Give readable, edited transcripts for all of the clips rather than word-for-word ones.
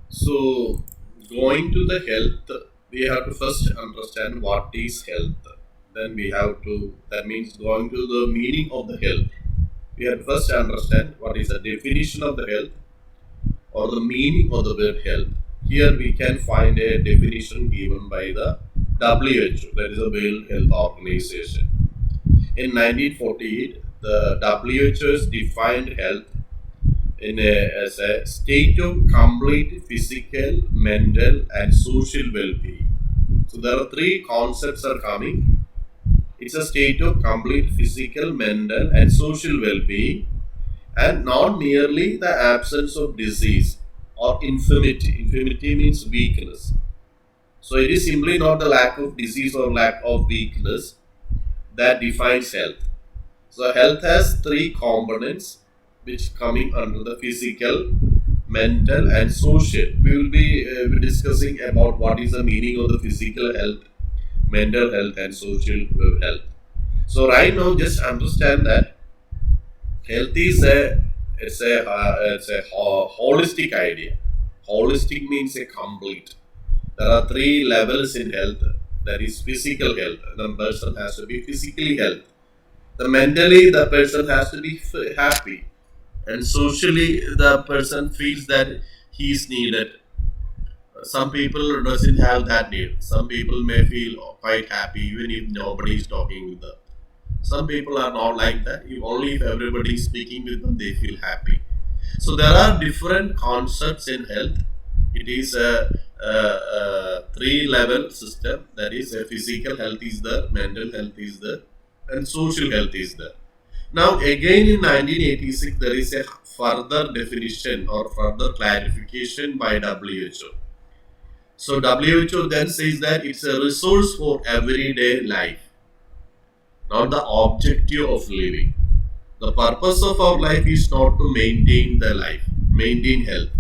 So, going to the health, we have to first understand what is health. Then we have to, that means going to the meaning of the health. We have to first understand what is the definition of the health or the meaning of the word health. Here we can find a definition given by the WHO, that is the World Health Organization. In 1948, the WHO has defined health as a state of complete physical, mental, and social well-being. So there are three concepts are coming. It's a state of complete physical, mental, and social well-being, and not merely the absence of disease or infirmity. Infirmity means weakness. So it is simply not the lack of disease or lack of weakness that defines health. So health has three components which coming under the physical, mental and social. We will be discussing about what is the meaning of the physical health, mental health and social health. So right now just understand that health is a holistic idea. Holistic means a complete. There are three levels in health. That is physical health. The person has to be physically healthy. The mentally, the person has to be happy, and socially, the person feels that he is needed. Some people doesn't have that need. Some people may feel quite happy even if nobody is talking with them. Some people are not like that. Only if everybody is speaking with them, they feel happy. So there are different concepts in health. It is a three-level system. That is, a physical health is there, mental health is there, and social health is there. Now, again in 1986, there is a further definition or further clarification by WHO. So, WHO then says that it's a resource for everyday life, not the objective of living. The purpose of our life is not to maintain the life, maintain health.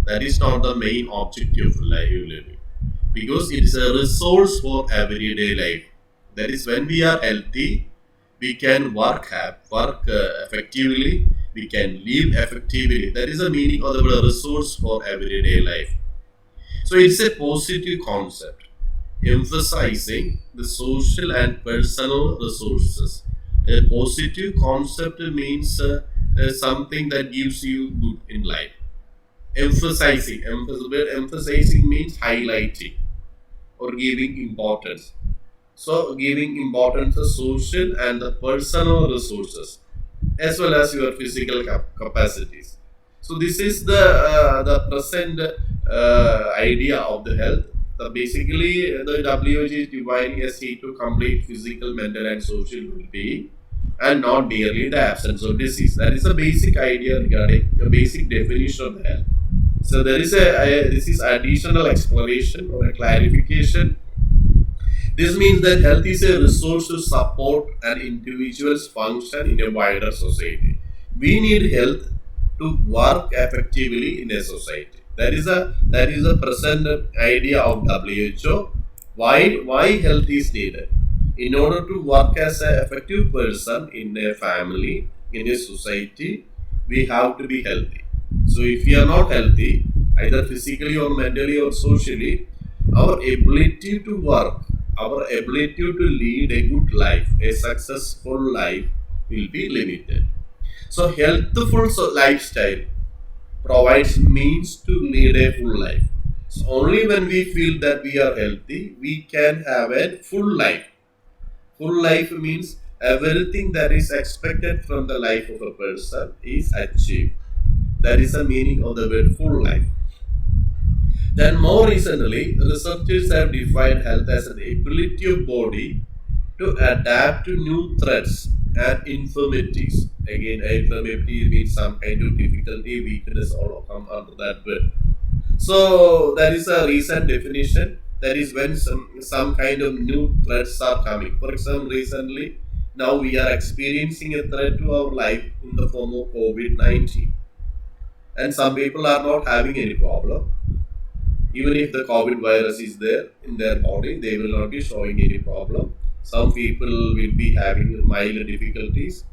That is not the main objective of life living, because it is a resource for everyday life. That is, when we are healthy, we can work effectively, we can live effectively. That is the meaning of the word resource for everyday life. So it's a positive concept emphasizing the social and personal resources. A positive concept means something that gives you good in life. Emphasizing means highlighting or giving importance. So, giving importance to social and the personal resources as well as your physical capacities. So, this is the present idea of the health. Basically, the WHO is dividing a state to complete physical, mental, and social well-being, and not merely the absence of disease. That is a basic idea regarding the basic definition of health. So, there is this is additional exploration or a clarification. This means that health is a resource to support an individual's function in a wider society. We need health to work effectively in a society. That is a present idea of WHO. Why health is needed? In order to work as an effective person in a family, in a society, we have to be healthy. So if we are not healthy, either physically or mentally or socially, our ability to work, our ability to lead a good life, a successful life will be limited. So healthful lifestyle provides means to lead a full life. So only when we feel that we are healthy, we can have a full life. Full life means everything that is expected from the life of a person is achieved. That is the meaning of the word full life. Then more recently, researchers have defined health as an ability of body to adapt to new threats and infirmities. Again, infirmity means some kind of difficulty, weakness, all come under that word. So that is a recent definition. That is when some kind of new threats are coming. For example, recently now we are experiencing a threat to our life in the form of COVID-19, and some people are not having any problem. Even if the COVID virus is there in their body, they will not be showing any problem. Some people will be having mild difficulties,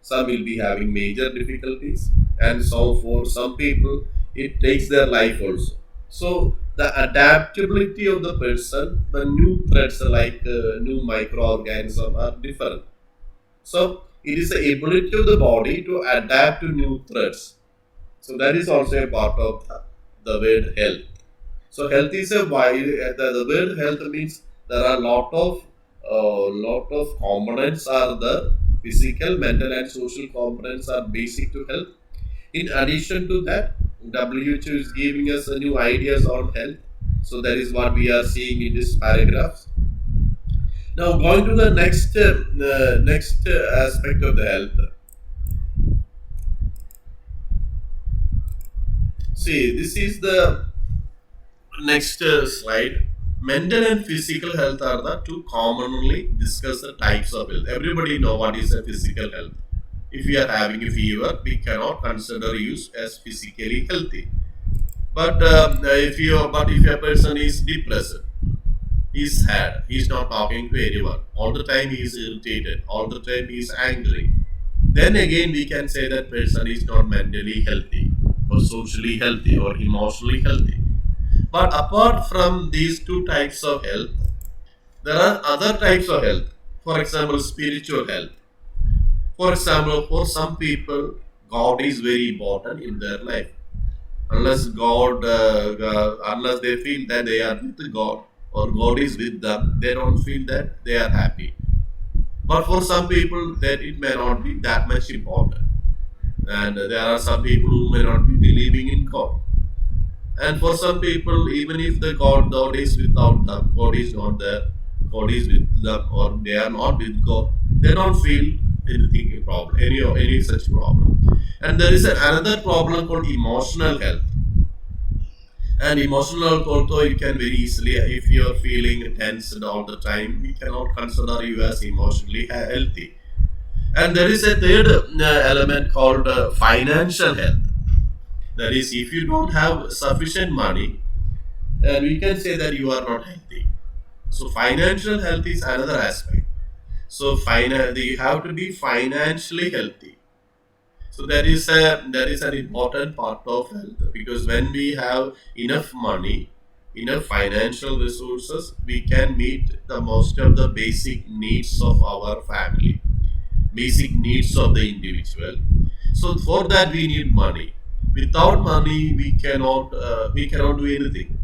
some will be having major difficulties, and so for some people, it takes their life also. So the adaptability of the person, the new threats like new microorganism are different. So it is the ability of the body to adapt to new threats. So that is also a part of the word health. So health is a wide. The word health means there are lot of components are the physical, mental, and social components are basic to health. In addition to that, WHO is giving us a new ideas on health. So that is what we are seeing in this paragraph. Now going to the next aspect of the health. See, this is the next slide. Mental and physical health are the two commonly discussed types of health. Everybody know what is a physical health. If you are having a fever, we cannot consider you as physically healthy. But if a person is depressed, he's sad, he's not talking to anyone, all the time he is irritated, all the time he is angry, then again we can say that person is not mentally healthy or socially healthy or emotionally healthy. But apart from these two types of health, there are other types of health. For example, spiritual health. For example, for some people, God is very important in their life. Unless they feel that they are with God or God is with them, they don't feel that they are happy. But for some people, that it may not be that much important. And there are some people who may not be believing in God. And for some people, even if the God is without them, God is not there, God is with them, or they are not with God, they don't feel anything a problem, any such problem. And there is another problem called emotional health. And emotional also you can very easily, if you are feeling tensed all the time, we cannot consider you as emotionally healthy. And there is a third element called financial health. That is, if you don't have sufficient money, and we can say that you are not healthy. So financial health is another aspect. So you have to be financially healthy. So there is an important part of health, because when we have enough money, enough financial resources, we can meet the most of the basic needs of our family, basic needs of the individual. So for that we need money. Without money, we cannot do anything.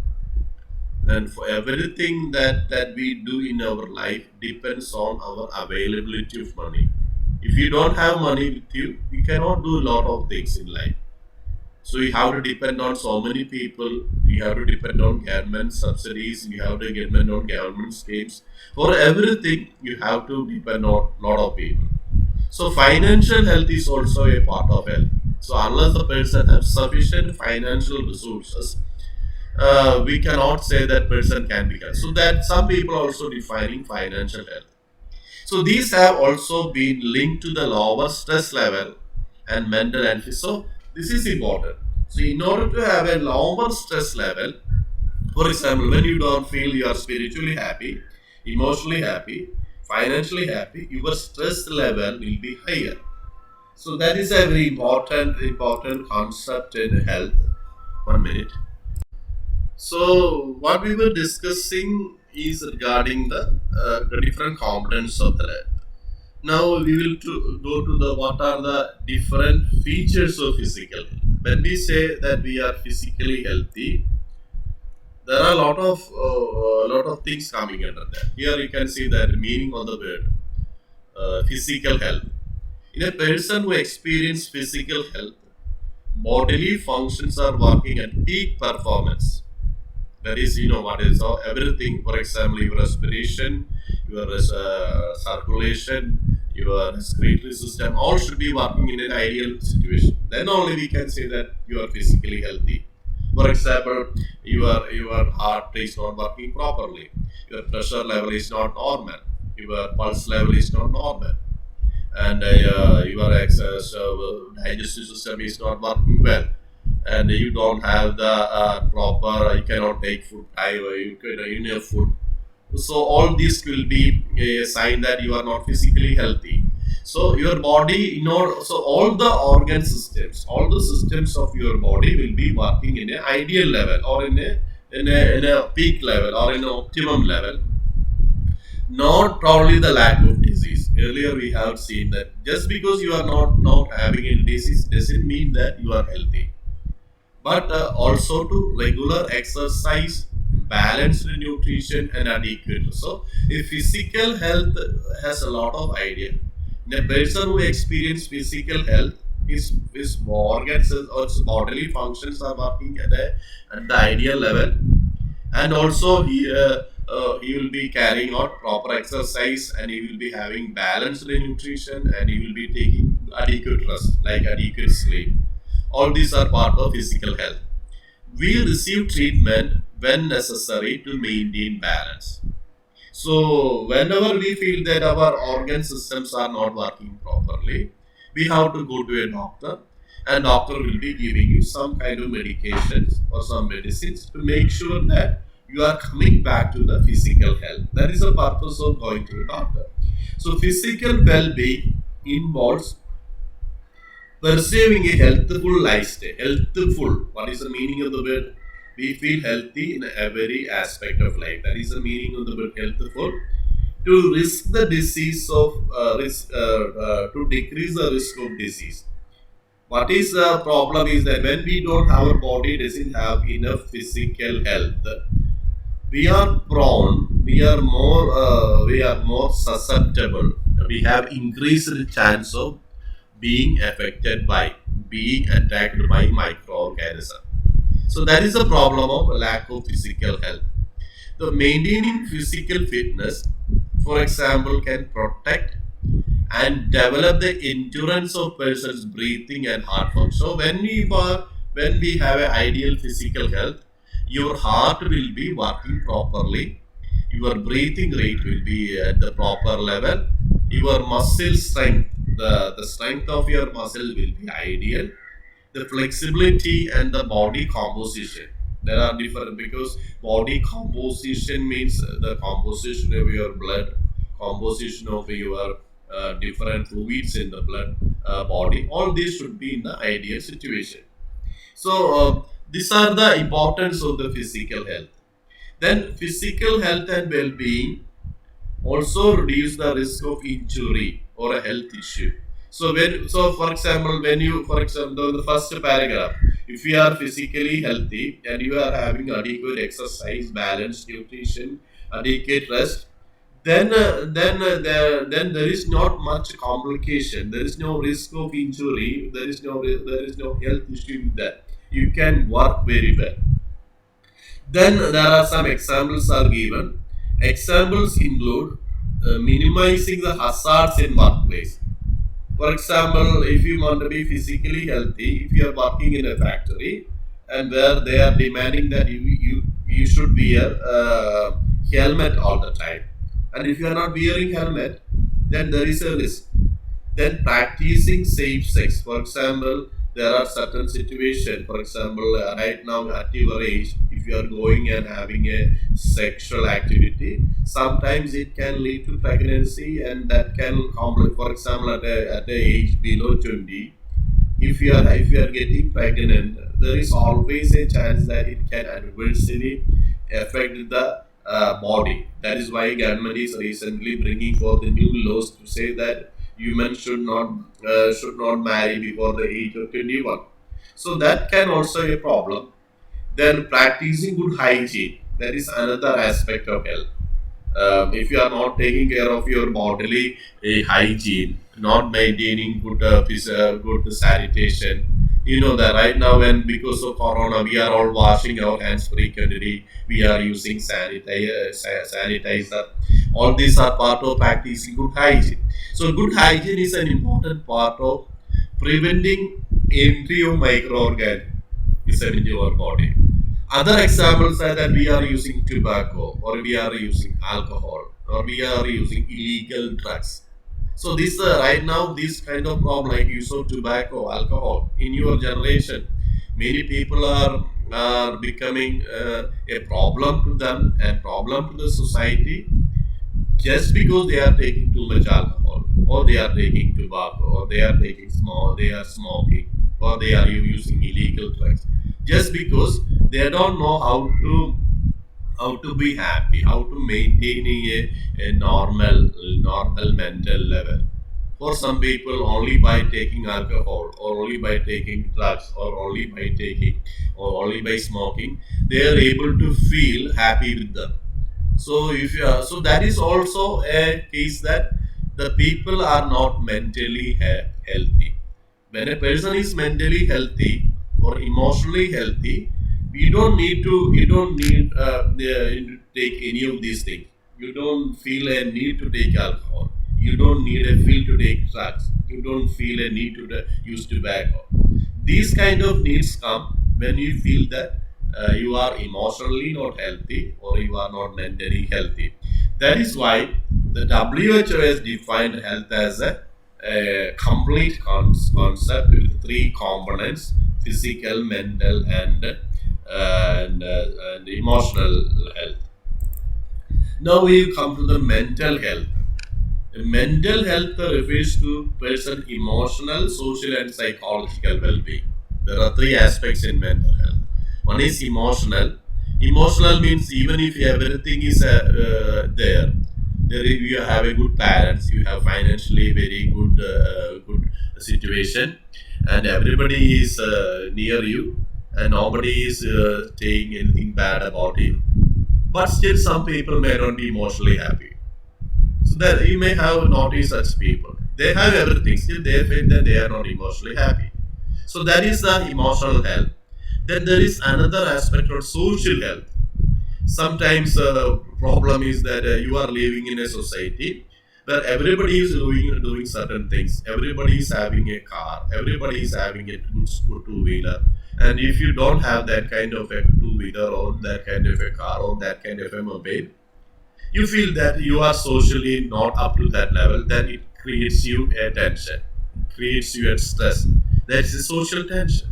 And for everything that we do in our life depends on our availability of money. If you don't have money with you, you cannot do a lot of things in life. So you have to depend on so many people, you have to depend on government subsidies, you have to depend on government schemes. For everything you have to depend on a lot of people. So financial health is also a part of health. So unless the person has sufficient financial resources, we cannot say that person can be healthy. So that some people also defining financial health. So these have also been linked to the lower stress level and mental and physical. So this is important. So in order to have a lower stress level, for example, when you don't feel you are spiritually happy, emotionally happy, financially happy, your stress level will be higher. So that is a very important concept in health. 1 minute. So what we were discussing is regarding the different components of the health. Now we will go to the what are the different features of physical health. When we say that we are physically healthy, there are a lot of things coming under that. Here you can see that meaning of the word physical health. In a person who experience physical health, bodily functions are working at peak performance. That is, what is everything. For example, your respiration, your circulation, your respiratory system, all should be working in an ideal situation. Then only we can say that you are physically healthy. For example, your heart is not working properly, your pressure level is not normal, your pulse level is not normal, and your digestive system is not working well, and you don't have the proper, you cannot take food time, you can enough food. So all this will be a sign that you are not physically healthy. So your body, so all the organ systems, all the systems of your body will be working in an ideal level, or in a peak level, or in an optimum level. Not probably the lack of disease. Earlier we have seen that just because you are not having any disease doesn't mean that you are healthy, but also to regular exercise, balanced nutrition, and adequate. So, if physical health has a lot of idea. The person who experience physical health, his organs or his bodily functions are working at the ideal level, and also he will be carrying out proper exercise, and he will be having balanced nutrition, and he will be taking adequate rest, like adequate sleep. All these are part of physical health. We receive treatment when necessary to maintain balance. So, whenever we feel that our organ systems are not working properly, we have to go to a doctor, and doctor will be giving you some kind of medications or some medicines to make sure that you are coming back to the physical health. That is the purpose of going to a doctor. So, physical well-being involves pursuing a healthful lifestyle. Healthful. What is the meaning of the word? We feel healthy in every aspect of life. That is the meaning of the word healthful. To risk the disease of to decrease the risk of disease. What is the problem is that when we don't, our body doesn't have enough physical health, we are prone, we are more susceptible. We have increased chance of being affected by, being attacked by microorganisms. So that is a problem of lack of physical health. So maintaining physical fitness, for example, can protect and develop the endurance of person's breathing and heart function. So when we have an ideal physical health, your heart will be working properly, your breathing rate will be at the proper level, your muscle strength, the strength of your muscle will be ideal, the flexibility and the body composition. There are different, because body composition means the composition of your blood, composition of your different fluids in the blood body. All these should be in the ideal situation. So these are the importance of the physical health. Then physical health and well-being also reduce the risk of injury or a health issue. So for example, for example, the first paragraph, if you are physically healthy and you are having adequate exercise, balanced nutrition, adequate rest, then there is not much complication. There is no risk of injury. There is no health issue with that. You can work very well. Then there are some examples are given. Examples include minimizing the hazards in workplace. For example, if you want to be physically healthy, if you are working in a factory and where they are demanding that you should wear a helmet all the time, and if you are not wearing helmet, then there is a risk. Then practicing safe sex. For example, there are certain situations. For example, right now at your age, if you are going and having a sexual activity, sometimes it can lead to pregnancy, and that can complicate. For example, at the age below 20, if you are getting pregnant, there is always a chance that it can adversely affect the body. That is why government is recently bringing forth the new laws to say that humans should not marry before the age of 21. So that can also be a problem. Then practicing good hygiene, that is another aspect of health. If you are not taking care of your bodily hygiene, not maintaining good sanitation, you know that right now, when because of corona, we are all washing our hands frequently. We are using sanitizer. All these are part of practicing good hygiene. So good hygiene is an important part of preventing entry of microorganisms into our body. Other examples are that we are using tobacco, or we are using alcohol, or we are using illegal drugs. So this right now, this kind of problem like use of tobacco, alcohol in your generation, many people are becoming a problem to them and problem to the society just because they are taking too much alcohol. or they are taking tobacco, or they are taking small, they are smoking, or they are using illegal drugs, just because they don't know how to be happy, how to maintain a normal mental level. For some people, only by taking alcohol, or only by taking drugs, or only by taking, or only by smoking, they are able to feel happy with them. So if you are, so that is also a case that the people are not mentally healthy. When a person is mentally healthy or emotionally healthy, you don't need to take any of these things. You don't feel a need to take alcohol. You don't need a feel to take drugs. You don't feel a need to use tobacco. These kind of needs come when you feel that you are emotionally not healthy, or you are not mentally healthy. That is why the WHO has defined health as a complete concept with three components: physical, mental, and emotional health. Now we come to the mental health. Mental health refers to person emotional, social, and psychological well-being. There are three aspects in mental health. One is emotional. Emotional means even if everything is there you have a good parents, you have financially very good situation, and everybody is near you, and nobody is saying anything bad about you. But still, some people may not be emotionally happy, so that you may have noticed such people. They have everything, still they feel that they are not emotionally happy. So that is the emotional health. Then there is another aspect of social health. Sometimes problem is that you are living in a society where everybody is doing certain things. Everybody is having a car. Everybody is having a good two wheeler. And if you don't have that kind of a two wheeler, or that kind of a car, or that kind of a mobile, you feel that you are socially not up to that level, then it creates you a tension, creates you a stress. That is a social tension.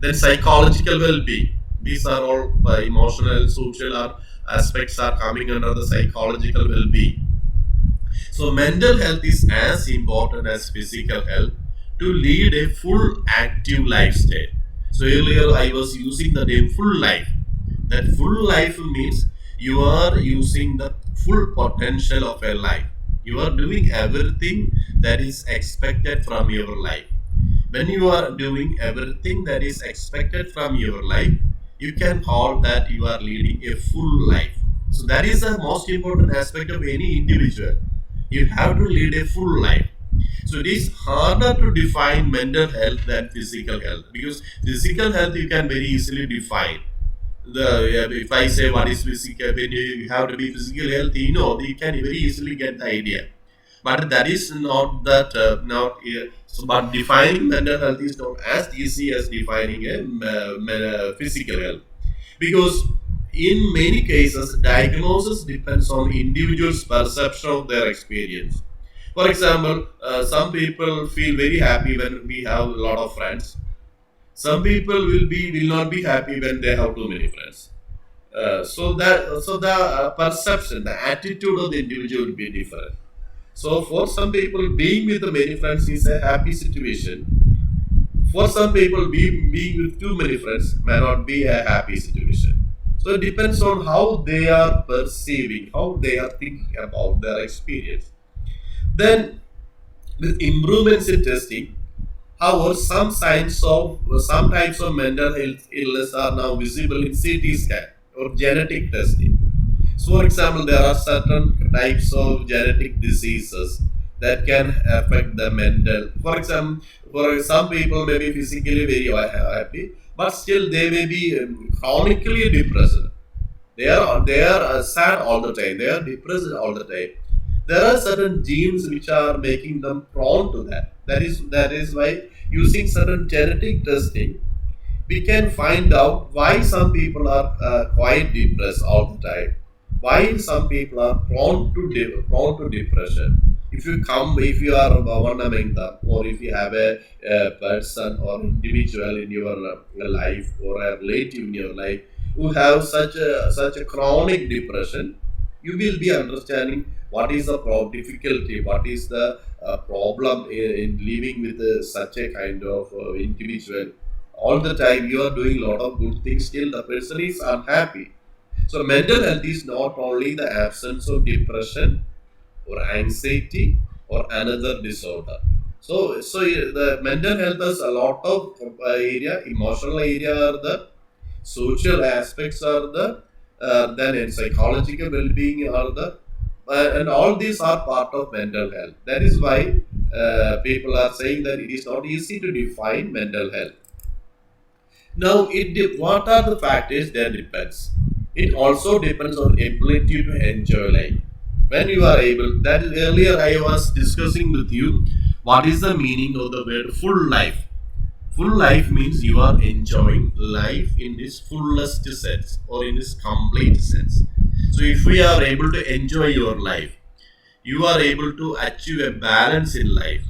Then psychological well-being. These are all emotional, social aspects are coming under the psychological well-being. So mental health is as important as physical health to lead a full active lifestyle. So earlier I was using the name full life. That full life means you are using the full potential of a life. You are doing everything that is expected from your life. When you are doing everything that is expected from your life, you can call that you are leading a full life. So that is the most important aspect of any individual. You have to lead a full life. So it is harder to define mental health than physical health, because physical health you can very easily define. If I say what is physical, when you have to be physically healthy, you can very easily get the idea. But that is not that not so, but defining mental health is not as easy as defining a physical health, because in many cases diagnosis depends on individuals perception of their experience. For example, some people feel very happy when we have a lot of friends. Some people will not be happy when they have too many friends. So the perception, the attitude of the individual will be different. So for some people, being with the many friends is a happy situation. For some people, being with too many friends may not be a happy situation. So it depends on how they are perceiving, how they are thinking about their experience. Then, with improvements in testing, however, some types of mental health illness are now visible in CT scan or genetic testing. So, for example, there are certain types of genetic diseases that can affect the mental. For example, for some people may be physically very happy, but still they may be chronically depressed. They are sad all the time. They are depressed all the time. There are certain genes which are making them prone to that. That is why using certain genetic testing we can find out why some people are quite depressed all the time, why some people are prone to depression. If you are one among them, or if you have a person or individual in your life, or a relative in your life who have such a chronic depression, you will be understanding what is the difficulty, what is the problem in living with such a kind of individual. All the time you are doing a lot of good things, still the person is unhappy. So mental health is not only the absence of depression or anxiety or another disorder. The mental health has a lot of area. Emotional area are the social aspects are the then in psychological well-being are the and all these are part of mental health. That is why people are saying that it is not easy to define mental health. Now, what are the factors that depends? It also depends on ability to enjoy life. When you are able, that is earlier I was discussing with you what is the meaning of the word full life. Full life means you are enjoying life in this fullest sense or in this complete sense. So, if we are able to enjoy your life, you are able to achieve a balance in life.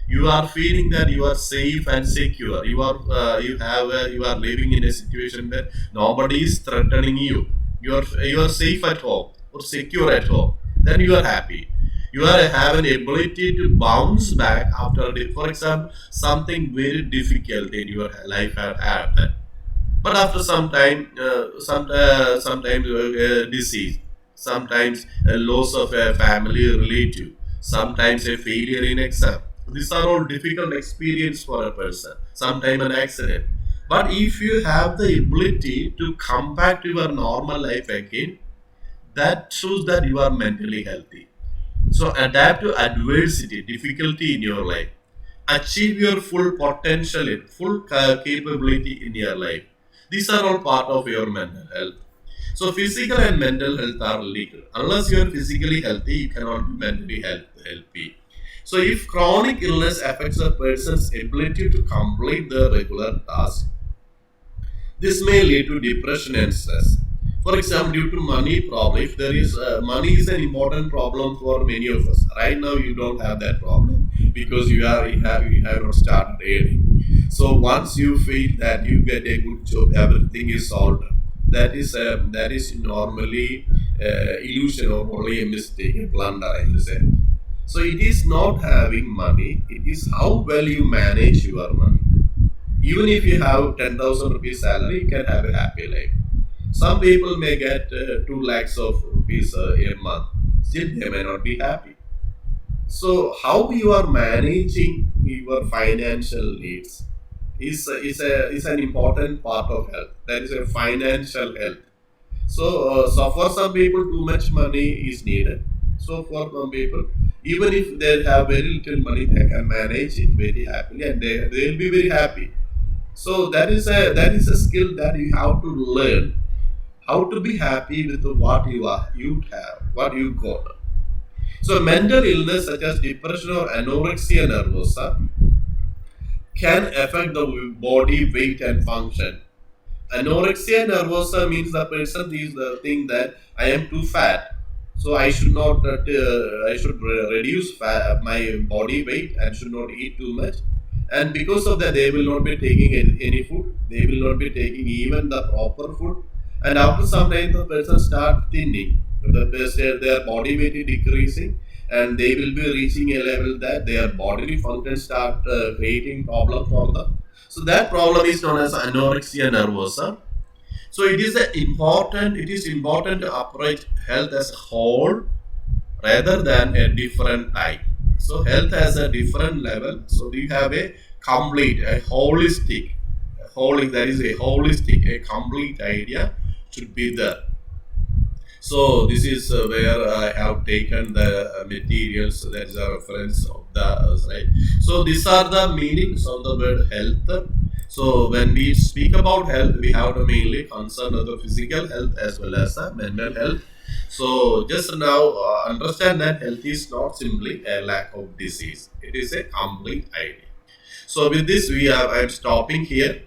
You are feeling that you are safe and secure. You are living in a situation where nobody is threatening you. You are safe at home or secure at home. Then you are happy. You are have an ability to bounce back after, for example, something very difficult in your life have happened. But after some time, sometimes disease, sometimes a loss of a family relative, sometimes a failure in exam. These are all difficult experience for a person. Sometimes an accident. But if you have the ability to come back to your normal life again, that shows that you are mentally healthy. So adapt to adversity, difficulty in your life. Achieve your full potential, full capability in your life. These are all part of your mental health. So physical and mental health are linked. Unless you are physically healthy, you cannot be mentally healthy. So if chronic illness affects a person's ability to complete their regular tasks, this may lead to depression and stress. For example, due to money problem, if there is money is an important problem for many of us. Right now, you don't have that problem because you have not started earning. So once you feel that you get a good job, everything is solved. That is normally illusion or only a mistake, a blunder, I will say. So it is not having money; it is how well you manage your money. Even if you have 10,000 rupees salary, you can have a happy life. Some people may get 2 lakhs of rupees a month. Still, they may not be happy. So, how you are managing your financial needs is an important part of health. That is a financial health. So for some people, too much money is needed. So for some people, even if they have very little money, they can manage it very happily, and they will be very happy. So that is a skill that you have to learn how to be happy with what you have, what you got. So mental illness such as depression or anorexia nervosa can affect the body weight and function. Anorexia nervosa means the person is the thing that I am too fat, so I should not. I should reduce my body weight and should not eat too much. And because of that, they will not be taking any food. They will not be taking even the proper food. And after some time, the person start thinning. Their body weight is decreasing, and they will be reaching a level that their bodily function start creating problem for them. So that problem is known as anorexia nervosa. So it is important to approach health as a whole rather than a different type. So health has a different level. So we have a complete, a holistic, that is a holistic, a complete idea should be there. So this is where I have taken the materials. That is a reference of the right. So these are the meanings of the word health. So when we speak about health, we have to mainly concern of the physical health as well as the mental health. So just now understand that health is not simply a lack of disease; it is a complete idea. So with this, I am stopping here.